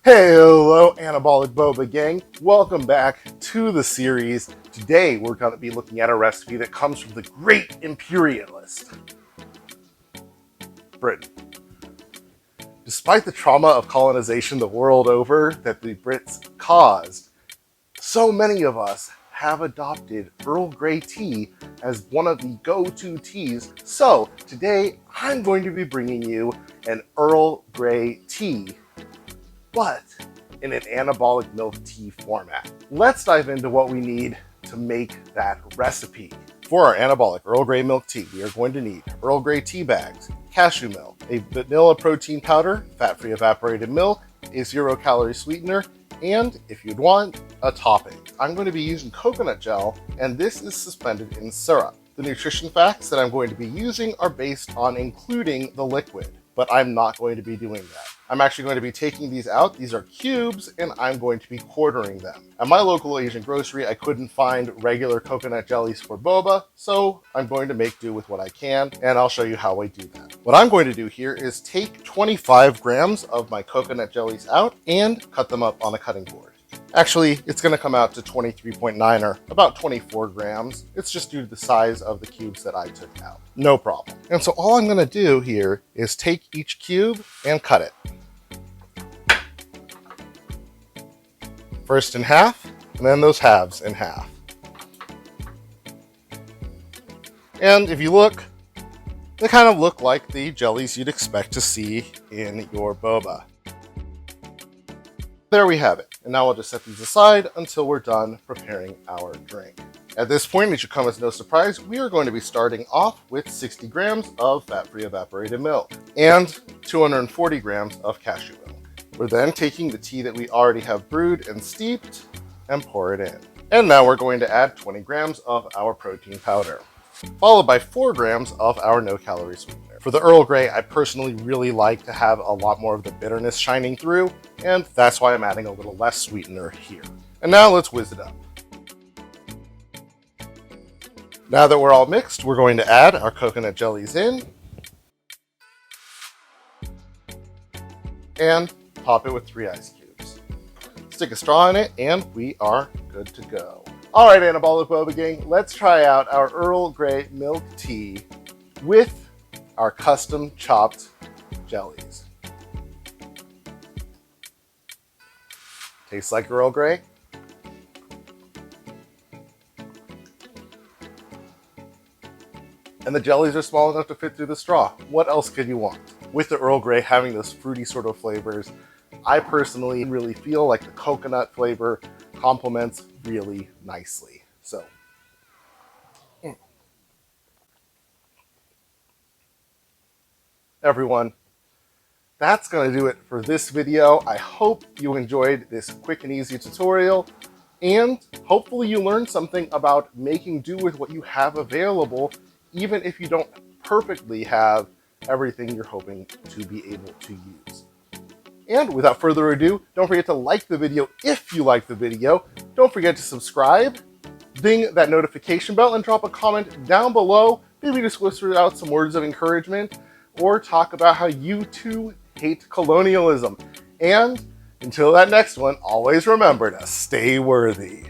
Hey, hello, anabolic boba gang. Welcome back to the series. Today, we're going to be looking at a recipe that comes from the great imperialist, Britain. Despite the trauma of colonization the world over that the Brits caused, so many of us have adopted Earl Grey tea as one of the go-to teas. So today, I'm going to be bringing you an Earl Grey tea, but in an anabolic milk tea format. Let's dive into what we need to make that recipe. For our anabolic Earl Grey milk tea, we are going to need Earl Grey tea bags, cashew milk, a vanilla protein powder, fat-free evaporated milk, a 0-calorie sweetener, and if you'd want, a topping. I'm going to be using coconut gel, and this is suspended in syrup. The nutrition facts that I'm going to be using are based on including the liquid, but I'm not going to be doing that. I'm actually going to be taking these out. These are cubes, and I'm going to be quartering them. At my local Asian grocery, I couldn't find regular coconut jellies for boba, so I'm going to make do with what I can, and I'll show you how I do that. What I'm going to do here is take 25 grams of my coconut jellies out and cut them up on a cutting board. Actually, it's going to come out to 23.9 or about 24 grams. It's just due to the size of the cubes that I took out. No problem. And so all I'm going to do here is take each cube and cut it. First in half, and then those halves in half. And if you look, they kind of look like the jellies you'd expect to see in your boba. There we have it. And now I'll just set these aside until we're done preparing our drink. At this point, it should come as no surprise, we are going to be starting off with 60 grams of fat-free evaporated milk and 240 grams of cashew milk. We're then taking the tea that we already have brewed and steeped and pour it in. And now we're going to add 20 grams of our protein powder, followed by 4 grams of our no-calorie sweetener. For the Earl Grey, I personally really like to have a lot more of the bitterness shining through, and that's why I'm adding a little less sweetener here. And now let's whiz it up. Now that we're all mixed, we're going to add our coconut jellies in and top it with 3 ice cubes. Stick a straw in it, and we are good to go. All right, anabolic boba gang, let's try out our Earl Grey milk tea with our custom chopped jellies. Tastes like Earl Grey. And the jellies are small enough to fit through the straw. What else could you want? With the Earl Grey having those fruity sort of flavors, I personally really feel like the coconut flavor complements really nicely. So, everyone, that's going to do it for this video. I hope you enjoyed this quick and easy tutorial, and hopefully you learned something about making do with what you have available, even if you don't perfectly have everything you're hoping to be able to use. And without further ado, don't forget to like the video if you like the video. Don't forget to subscribe, ding that notification bell, and drop a comment down below. Maybe just whisper out some words of encouragement or talk about how you too hate colonialism. And until that next one, always remember to stay worthy.